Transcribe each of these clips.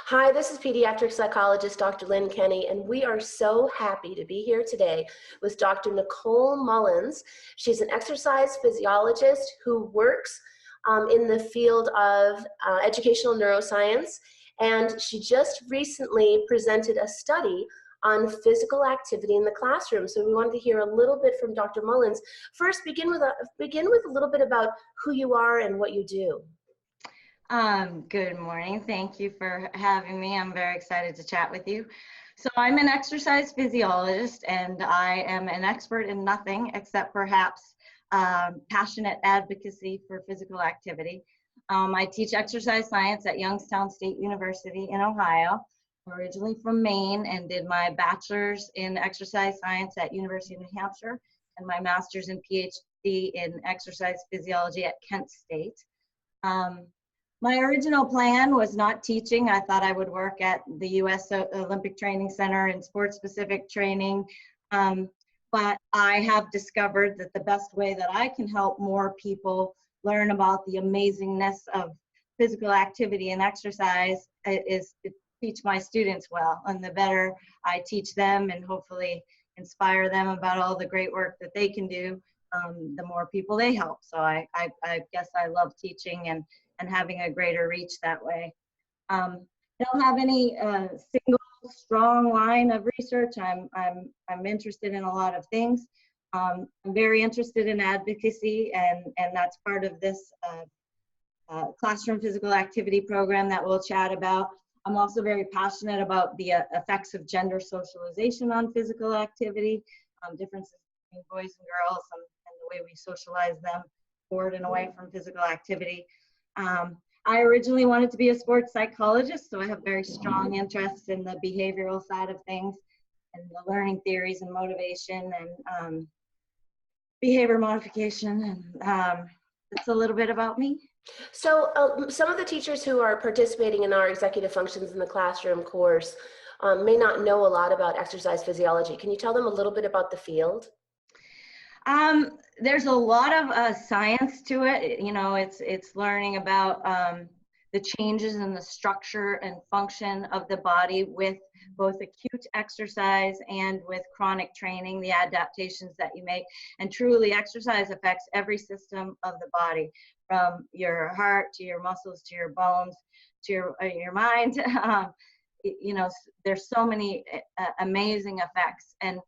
Hi, this is pediatric psychologist Dr. Lynne Kenney, and we are so happy to be here today with Dr. Nicole Mullins. She's an exercise physiologist who works in the field of educational neuroscience, and she just recently presented a study on physical activity in the classroom. So we wanted to hear a little bit from Dr. Mullins. First, begin with a little bit about who you are and what you do. Good morning. Thank you for having me. I'm very excited to chat with you. So I'm an exercise physiologist, and I am an expert in nothing except perhaps passionate advocacy for physical activity. I teach exercise science at Youngstown State University in Ohio, originally from Maine, and did my bachelor's in exercise science at University of New Hampshire and my master's and PhD in exercise physiology at Kent State. My original plan was not teaching. I thought I would work at the U.S. Olympic Training Center in sports-specific training, but I have discovered that the best way that I can help more people learn about the amazingness of physical activity and exercise is to teach my students well. And the better I teach them and hopefully inspire them about all the great work that they can do, the more people they help. So I guess I love teaching and having a greater reach that way. I don't have any single strong line of research. I'm interested in a lot of things. I'm very interested in advocacy, and that's part of this classroom physical activity program that we'll chat about. I'm also very passionate about the effects of gender socialization on physical activity, differences between boys and girls, and the way we socialize them forward and away from physical activity. I originally wanted to be a sports psychologist, so I have very strong interests in the behavioral side of things and the learning theories and motivation and behavior modification. And that's a little bit about me. So some of the teachers who are participating in our executive functions in the classroom course may not know a lot about exercise physiology. Can you tell them a little bit about the field? There's a lot of science to it. You know, it's learning about the changes in the structure and function of the body with both acute exercise and with chronic training, the adaptations that you make. And truly, exercise affects every system of the body, from your heart to your muscles to your bones to your mind. You know, there's so many amazing effects. And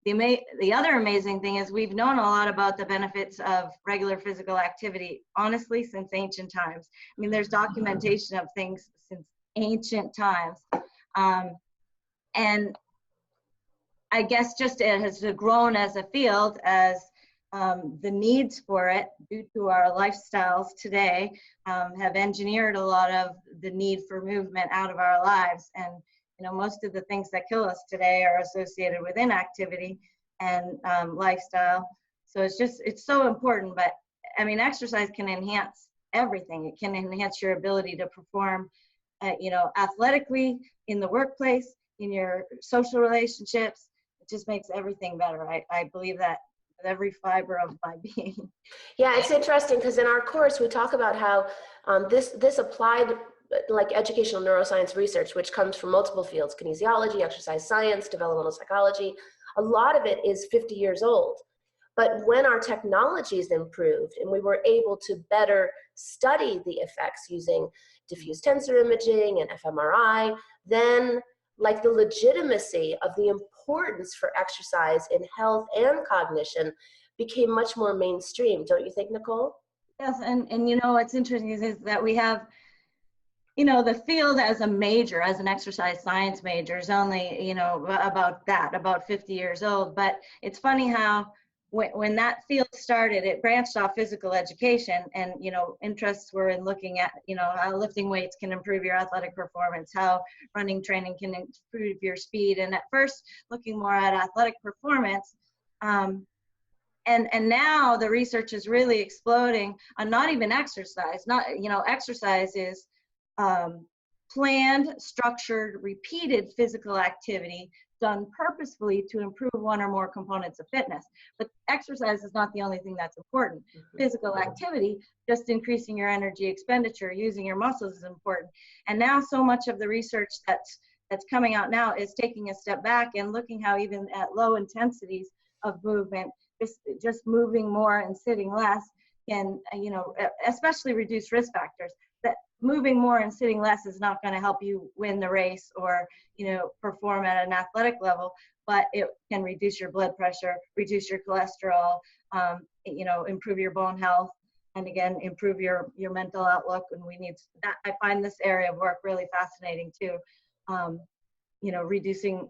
the other amazing thing is we've known a lot about the benefits of regular physical activity, honestly, since ancient times. I mean, there's documentation of things since ancient times. And I guess just it has grown as a field as the needs for it, due to our lifestyles today, have engineered a lot of the need for movement out of our lives. And you know, most of the things that kill us today are associated with inactivity and lifestyle. So it's so important. But I mean, exercise can enhance everything. It can enhance your ability to perform, you know, athletically in the workplace, in your social relationships. It just makes everything better. I believe that with every fiber of my being. Yeah, it's interesting because in our course we talk about how this applied like educational neuroscience research, which comes from multiple fields, kinesiology, exercise science, developmental psychology, a lot of it is 50 years old. But when our technologies improved and we were able to better study the effects using diffuse tensor imaging and fMRI, then like the legitimacy of the importance for exercise in health and cognition became much more mainstream. Don't you think, Nicole? Yes, and you know, what's interesting is that we have, you know, the field as a major, as an exercise science major, is only, you know, about 50 years old. But it's funny how when that field started, it branched off physical education, and, you know, interests were in looking at, you know, how lifting weights can improve your athletic performance, how running training can improve your speed. And at first, looking more at athletic performance. And now the research is really exploding on not even exercise. Not, you know, exercise is planned, structured, repeated physical activity done purposefully to improve one or more components of fitness. But exercise is not the only thing that's important. Physical activity, just increasing your energy expenditure, using your muscles is important. And now so much of the research that's coming out now is taking a step back and looking how even at low intensities of movement, just moving more and sitting less can, you know, especially reduce risk factors. That moving more and sitting less is not going to help you win the race or, you know, perform at an athletic level, but it can reduce your blood pressure, reduce your cholesterol, you know, improve your bone health, and again, improve your mental outlook. And we need that. I find this area of work really fascinating too. You know, reducing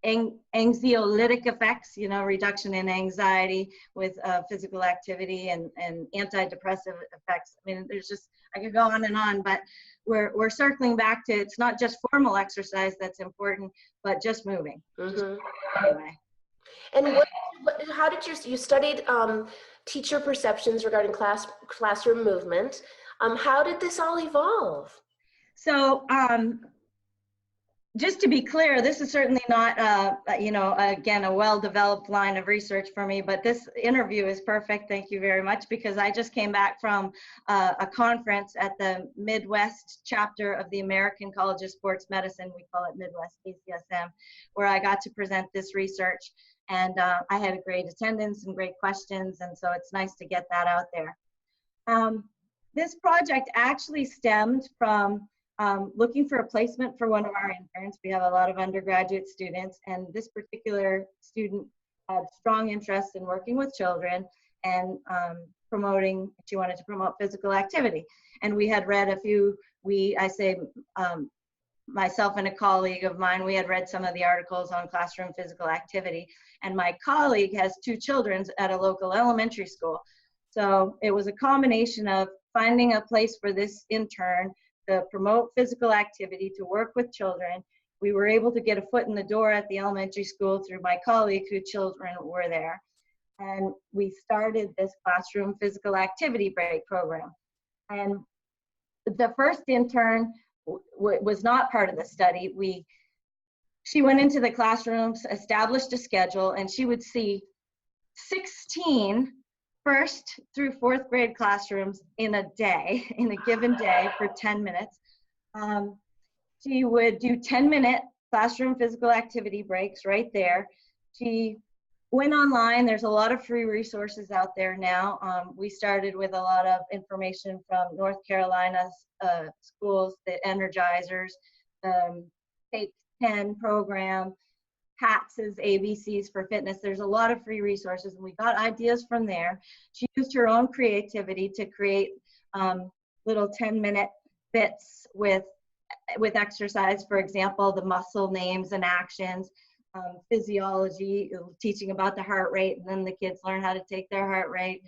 anxiolytic effects, you know, reduction in anxiety with physical activity, and antidepressive effects. I mean, there's just, I could go on, but we're circling back to, it's not just formal exercise that's important, but just moving. Anyway. And how did you studied teacher perceptions regarding classroom movement. How did this all evolve? So, just to be clear, this is certainly not, you know, again, a well-developed line of research for me, but this interview is perfect. Thank you very much, because I just came back from a conference at the Midwest chapter of the American College of Sports Medicine. We call it Midwest ACSM, where I got to present this research. And I had a great attendance and great questions, and so it's nice to get that out there. This project actually stemmed from looking for a placement for one of our interns. We have a lot of undergraduate students, and this particular student had strong interest in working with children and she wanted to promote physical activity. And we had read a few, myself and a colleague of mine, we had read some of the articles on classroom physical activity, and my colleague has 2 children at a local elementary school. So it was a combination of finding a place for this intern to promote physical activity, to work with children. We were able to get a foot in the door at the elementary school through my colleague whose children were there. And we started this classroom physical activity break program. And the first intern was not part of the study. She went into the classrooms, established a schedule, and she would see 16 first through 4th grade classrooms in a given day for 10 minutes. She would do 10-minute classroom physical activity breaks right there. She went online. There's a lot of free resources out there now. We started with a lot of information from North Carolina's schools, the Energizers, Take 10 program, PATS's ABCs for fitness. There's a lot of free resources, and we got ideas from there. She used her own creativity to create little 10-minute bits with exercise. For example, the muscle names and actions, physiology, teaching about the heart rate, and then the kids learn how to take their heart rate.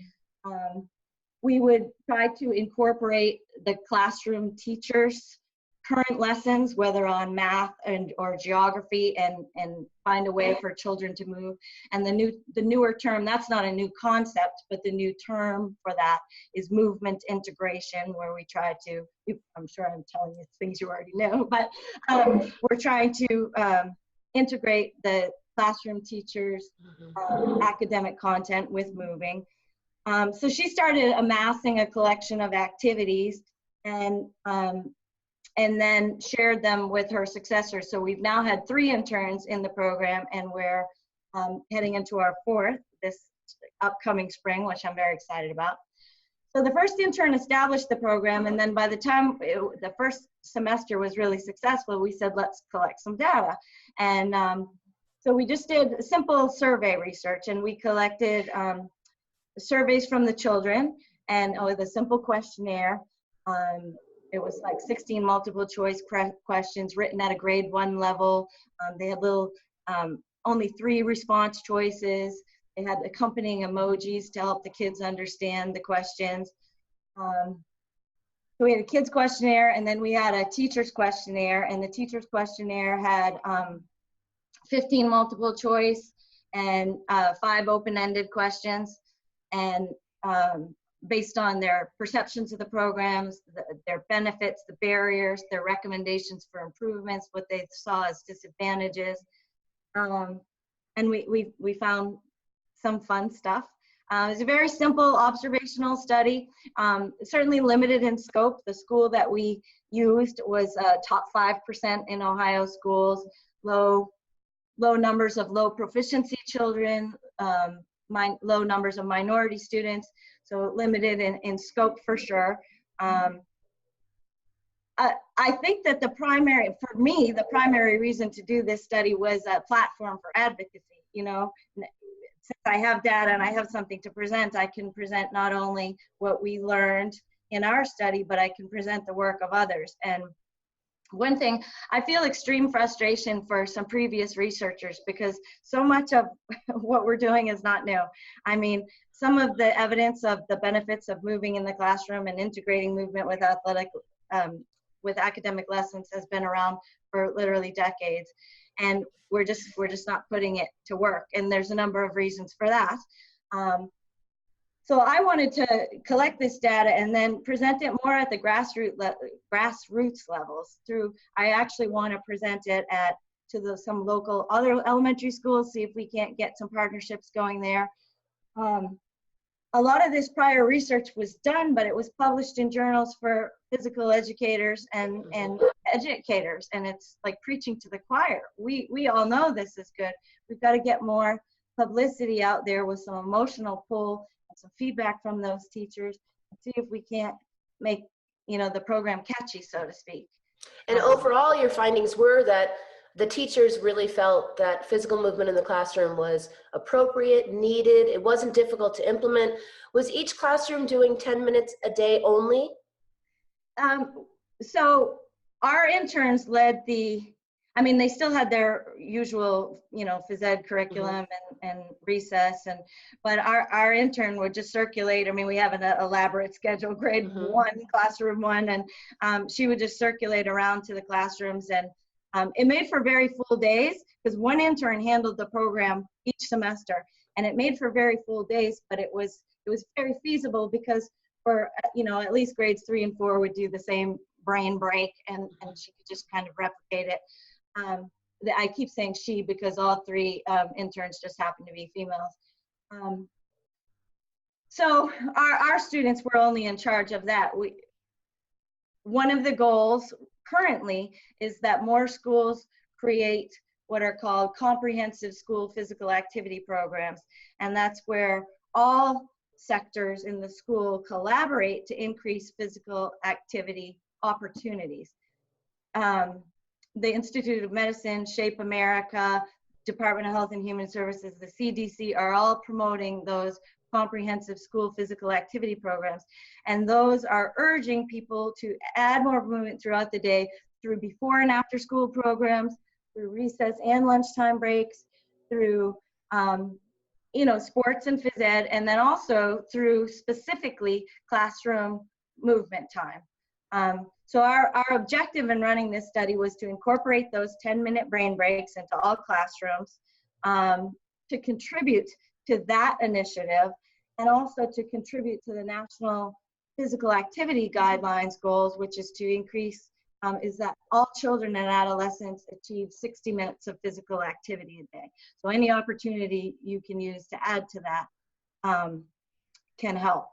We would try to incorporate the classroom teachers' current lessons, whether on math or geography, and find a way for children to move. And the newer term, that's not a new concept, but the new term for that is movement integration, where we try to, I'm sure I'm telling you things you already know, but we're trying to integrate the classroom teachers' academic content with moving. So she started amassing a collection of activities and then shared them with her successors. So we've now had 3 interns in the program, and we're heading into our 4th this upcoming spring, which I'm very excited about. So the first intern established the program, and then by the time the first semester was really successful, we said, let's collect some data. And so we just did simple survey research, and we collected surveys from the children, and with a simple questionnaire. It was like 16 multiple choice questions written at a grade 1 level. They had only 3 response choices. They had accompanying emojis to help the kids understand the questions. So we had a kids questionnaire, and then we had a teacher's questionnaire, and the teacher's questionnaire had 15 multiple choice and 5 open-ended questions. And based on their perceptions of the programs, their benefits, the barriers, their recommendations for improvements, what they saw as disadvantages. And we found some fun stuff. It's a very simple observational study, certainly limited in scope. The school that we used was top 5% in Ohio schools, low numbers of low proficiency children, low numbers of minority students, so limited in scope for sure. I think that for me, the primary reason to do this study was a platform for advocacy. You know, since I have data and I have something to present, I can present not only what we learned in our study, but I can present the work of others. And one thing, I feel extreme frustration for some previous researchers because so much of what we're doing is not new. I mean, some of the evidence of the benefits of moving in the classroom and integrating movement with with academic lessons has been around for literally decades, and we're just not putting it to work. And there's a number of reasons for that. So I wanted to collect this data and then present it more at the grassroots levels. I actually want to present it to some local other elementary schools, see if we can't get some partnerships going there. A lot of this prior research was done, but it was published in journals for physical educators and educators, and it's like preaching to the choir. We all know this is good. We've got to get more publicity out there with some emotional pull and some feedback from those teachers, and see if we can't make the program catchy, so to speak. And overall, your findings were that the teachers really felt that physical movement in the classroom was appropriate, needed. It wasn't difficult to implement. Was each classroom doing 10 minutes a day only? So our interns led they still had their usual, phys ed curriculum and recess, but our intern would just circulate. I mean, we have an elaborate schedule, grade 1, classroom 1, and she would just circulate around to the classrooms, and it made for very full days because one intern handled the program each semester, and it made for very full days, but it was very feasible because for, at least grades 3 and 4 would do the same brain break, and she could just kind of replicate it. I keep saying she because all 3 interns just happen to be females. So our students were only in charge of that. One of the goals currently is that more schools create what are called comprehensive school physical activity programs, and that's where all sectors in the school collaborate to increase physical activity opportunities. The Institute of Medicine, Shape America, Department of Health and Human Services, the CDC are all promoting those comprehensive school physical activity programs. And those are urging people to add more movement throughout the day through before and after school programs, through recess and lunchtime breaks, through sports and phys ed, and then also through specifically classroom movement time. So our objective in running this study was to incorporate those 10-minute brain breaks into all classrooms, to contribute to that initiative, and also to contribute to the National Physical Activity Guidelines goals, which is to increase, is that all children and adolescents achieve 60 minutes of physical activity a day. So any opportunity you can use to add to that can help.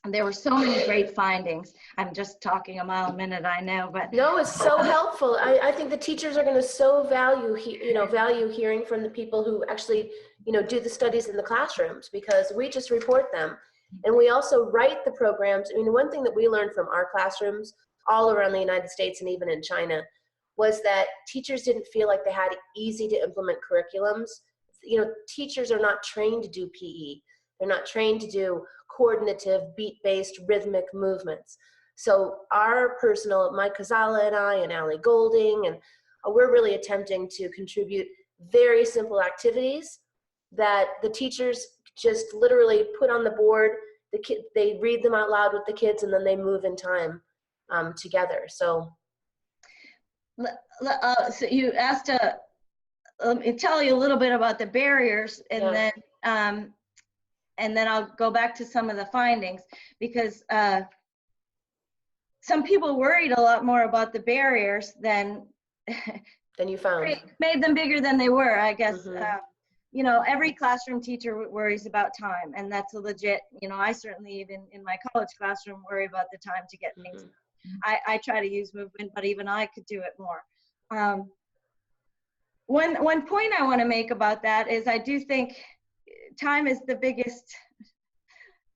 And there were so many great findings. I'm just talking a mile a minute, I know, but no, it's so helpful. I think the teachers are going to value hearing from the people who actually, do the studies in the classrooms, because we just report them, and we also write the programs. I mean, one thing that we learned from our classrooms all around the United States and even in China was that teachers didn't feel like they had easy to implement curriculums. Teachers are not trained to do PE. They're not trained to do coordinative, beat-based, rhythmic movements. So our personal, Mike Kazala and I and Allie Golding, and we're really attempting to contribute very simple activities that the teachers just literally put on the board. They read them out loud with the kids, and then they move in time together. So you asked let me tell you a little bit about the barriers, and then I'll go back to some of the findings, because some people worried a lot more about the barriers than Than you found. Made them bigger than they were, I guess. Mm-hmm. You know, every classroom teacher worries about time, and that's a legit, you know, I certainly even in my college classroom worry about the time to get things. I try to use movement, but even I could do it more. One point I want to make about that is I do think time is the biggest,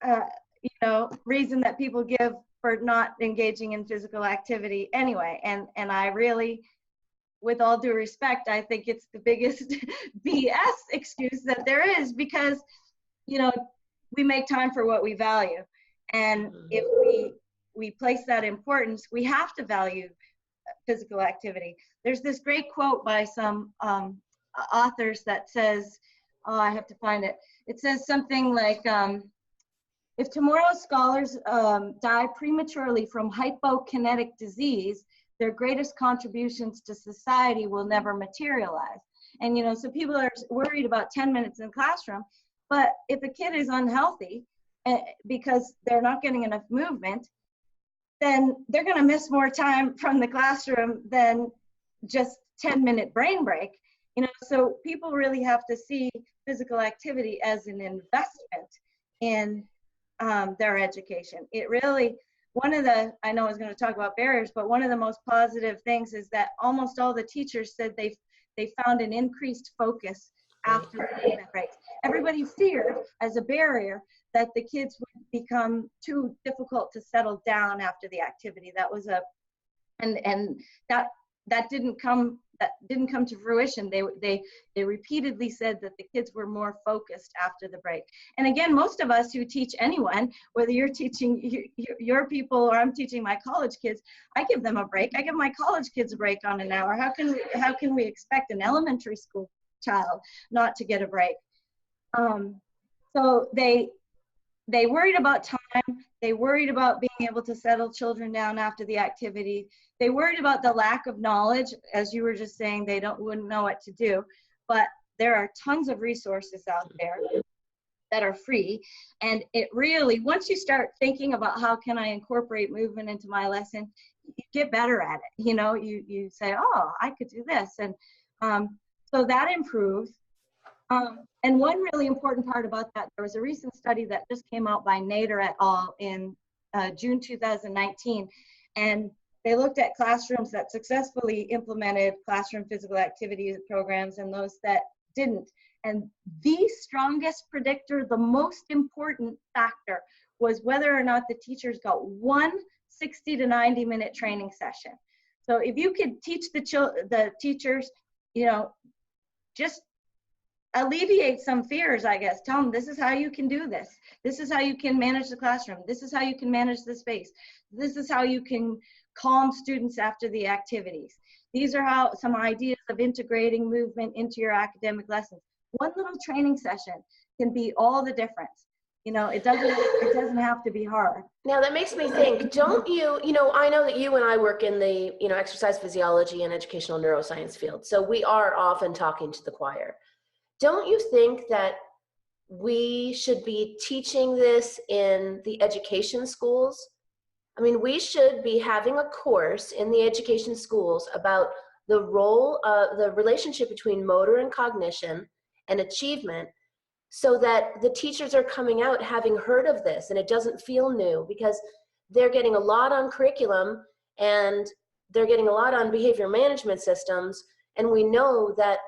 you know, reason that people give for not engaging in physical activity anyway. And I really, with all due respect, I think it's the biggest BS excuse that there is, because, you know, we make time for what we value. And if we place that importance, we have to value physical activity. There's this great quote by some authors that says, oh, I have to find it. It says something like, if tomorrow's scholars die prematurely from hypokinetic disease, their greatest contributions to society will never materialize. And, you know, so people are worried about 10 minutes in the classroom, but if a kid is unhealthy because they're not getting enough movement, then they're going to miss more time from the classroom than just 10-minute brain break. You know, so people really have to see physical activity as an investment in their education. It really, one of the, I know I was going to talk about barriers, but one of the most positive things is that almost all the teachers said they found an increased focus after movement breaks. Everybody feared as a barrier that the kids would become too difficult to settle down after the activity. That was and that didn't come to fruition. They repeatedly said that the kids were more focused after the break. And again, most of us who teach anyone, whether you're teaching your people or I'm teaching my college kids, I give them a break. I give my college kids a break on an hour. How can we expect an elementary school child not to get a break? So they worried about time. They worried about being able to settle children down after the activity. They worried about the lack of knowledge. As you were just saying, they wouldn't know what to do. But there are tons of resources out there that are free. And it really, once you start thinking about how can I incorporate movement into my lesson, you get better at it. You know, you say, oh, I could do this. And so that improves. And one really important part about that, there was a recent study that just came out by Nader et al. In June 2019, and they looked at classrooms that successfully implemented classroom physical activity programs and those that didn't. And the strongest predictor, the most important factor, was whether or not the teachers got one 60 to 90 minute training session. So if you could teach the teachers, you know, just alleviate some fears, I guess. Tell them this is how you can do this. This is how you can manage the classroom. This is how you can manage the space. This is how you can calm students after the activities. These are some ideas of integrating movement into your academic lessons. One little training session can be all the difference. You know, it doesn't have to be hard. Now that makes me think, don't you know, I know that you and I work in the, you know, exercise physiology and educational neuroscience field. So we are often talking to the choir. Don't you think that we should be teaching this in the education schools? I mean, we should be having a course in the education schools about the role of the relationship between motor and cognition and achievement, so that the teachers are coming out having heard of this and it doesn't feel new, because they're getting a lot on curriculum and they're getting a lot on behavior management systems. And we know that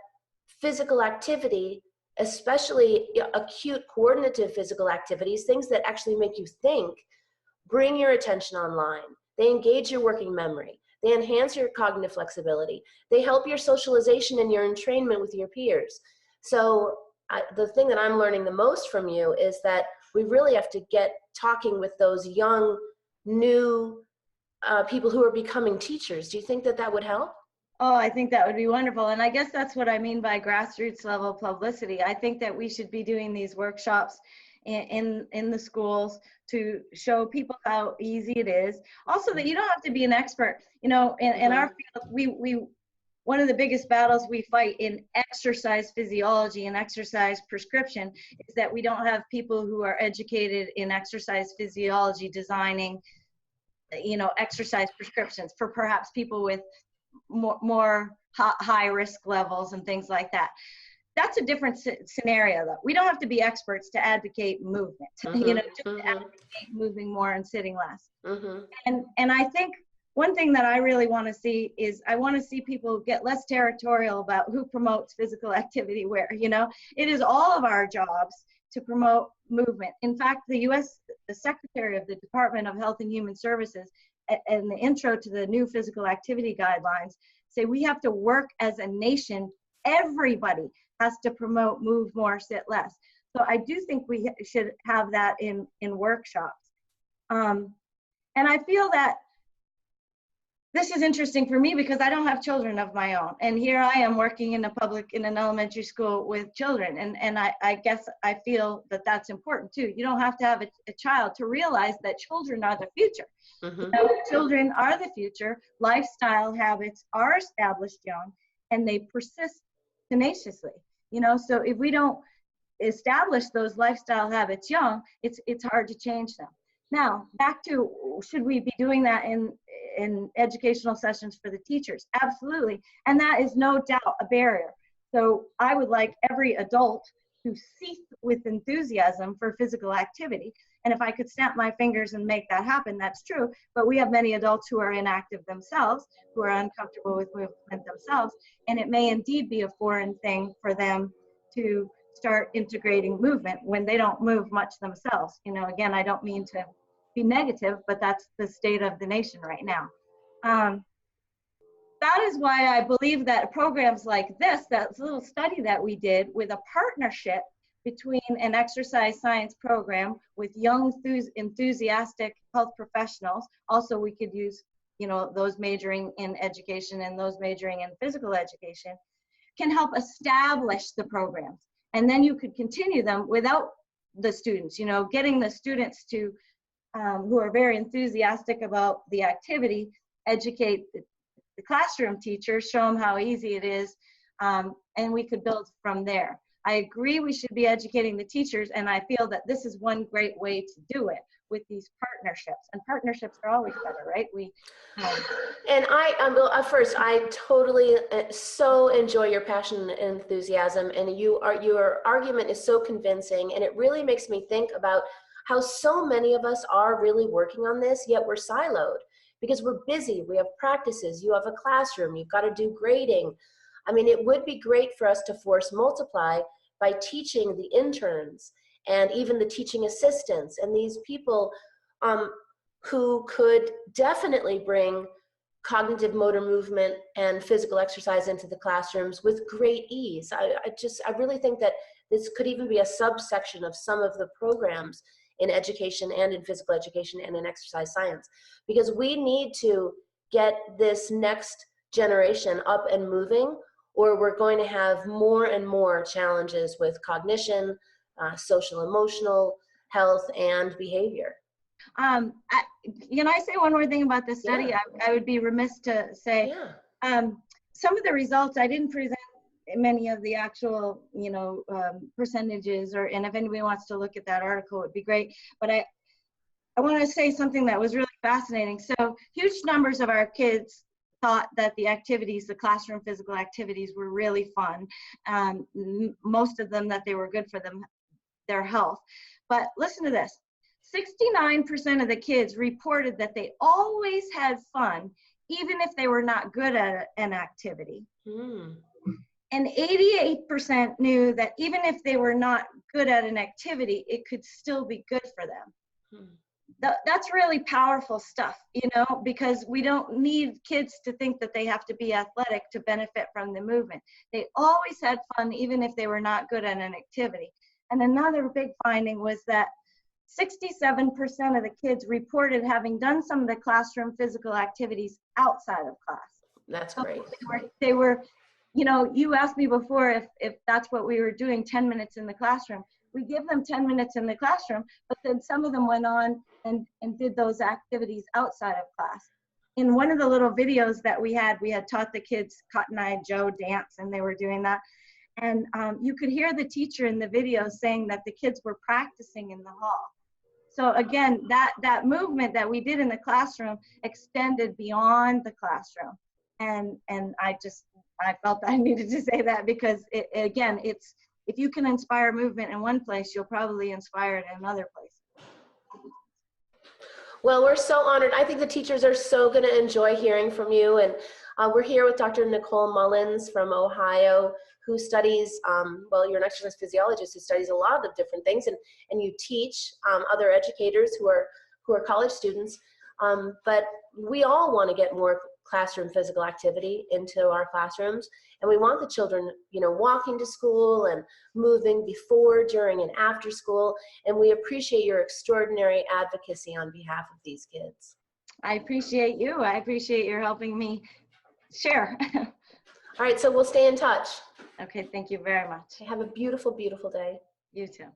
physical activity, especially acute coordinative physical activities, things that actually make you think, bring your attention online. They engage your working memory. They enhance your cognitive flexibility. They help your socialization and your entrainment with your peers. So the thing that I'm learning the most from you is that we really have to get talking with those young, new people who are becoming teachers. Do you think that that would help? Oh, I think that would be wonderful. And I guess that's what I mean by grassroots level publicity. I think that we should be doing these workshops in the schools to show people how easy it is. Also, that you don't have to be an expert. You know, in our field, we one of the biggest battles we fight in exercise physiology and exercise prescription is that we don't have people who are educated in exercise physiology designing, you know, exercise prescriptions for perhaps people with more high risk levels and things like that. That's a different scenario though. We don't have to be experts to advocate movement, you know, just to advocate moving more and sitting less. And I think one thing that I really want to see is I want to see people get less territorial about who promotes physical activity where, you know. It is all of our jobs to promote movement. In fact, the Secretary of the Department of Health and Human Services, in the intro to the new physical activity guidelines, say we have to work as a nation. Everybody has to promote move more, sit less. So I do think we should have that in workshops. And I feel that this is interesting for me because I don't have children of my own. And here I am working in an elementary school with children. And I guess I feel that that's important too. You don't have to have a child to realize that children are the future. You know, children are the future. Lifestyle habits are established young and they persist tenaciously. You know, so if we don't establish those lifestyle habits young, it's hard to change them. Now, back to, should we be doing that in educational sessions for the teachers? Absolutely. And that is no doubt a barrier. So I would like every adult to seek with enthusiasm for physical activity. And if I could snap my fingers and make that happen, that's true. But we have many adults who are inactive themselves, who are uncomfortable with movement themselves. And it may indeed be a foreign thing for them to start integrating movement when they don't move much themselves. You know, again, I don't mean to be negative, but that's the state of the nation right now. That is why I believe that programs like this, that little study that we did with a partnership between an exercise science program with young enthusiastic health professionals. Also, we could use, you know, those majoring in education and those majoring in physical education, can help establish the programs. And then you could continue them without the students, you know, getting the students to, who are very enthusiastic about the activity, educate the classroom teachers, show them how easy it is, and we could build from there. I agree we should be educating the teachers, and I feel that this is one great way to do it with these partnerships. And partnerships are always better, right? And first, I totally so enjoy your passion and enthusiasm, and your argument is so convincing, and it really makes me think about how so many of us are really working on this, yet we're siloed because we're busy. We have practices, you have a classroom, you've got to do grading. I mean, it would be great for us to force multiply by teaching the interns and even the teaching assistants and these people who could definitely bring cognitive motor movement and physical exercise into the classrooms with great ease. I really think that this could even be a subsection of some of the programs in education and in physical education and in exercise science, because we need to get this next generation up and moving, or we're going to have more and more challenges with cognition, social emotional health, and behavior. Can I say one more thing about this study? Yeah. I would be remiss to say, some of the results, I didn't present many of the actual, you know, percentages, and if anybody wants to look at that article, it would be great. But I want to say something that was really fascinating. So huge numbers of our kids thought that the activities, the classroom physical activities, were really fun. Most of them that they were good for their health. But listen to this. 69% of the kids reported that they always had fun, even if they were not good at an activity. And 88% knew that even if they were not good at an activity, it could still be good for them. That's really powerful stuff, you know, because we don't need kids to think that they have to be athletic to benefit from the movement. They always had fun, even if they were not good at an activity. And another big finding was that 67% of the kids reported having done some of the classroom physical activities outside of class. That's great. They were, you know, you asked me before if that's what we were doing, 10 minutes in the classroom. We give them 10 minutes in the classroom, but then some of them went on and did those activities outside of class. In one of the little videos that we had taught the kids Cotton Eye Joe dance, and they were doing that. And you could hear the teacher in the video saying that the kids were practicing in the hall. So again, that movement that we did in the classroom extended beyond the classroom. And I felt I needed to say that because, again, it's, if you can inspire movement in one place, you'll probably inspire it in another place. Well, we're so honored. I think the teachers are so going to enjoy hearing from you. And we're here with Dr. Nicole Mullins from Ohio, who studies, well, you're an exercise physiologist who studies a lot of different things, and you teach other educators who are college students. But we all want to get more classroom physical activity into our classrooms, and we want the children, you know, walking to school and moving before, during, and after school. And we appreciate your extraordinary advocacy on behalf of these kids. I appreciate you. I appreciate your helping me share. All right, so we'll stay in touch. Okay, thank you very much. Have a beautiful, beautiful day. You too.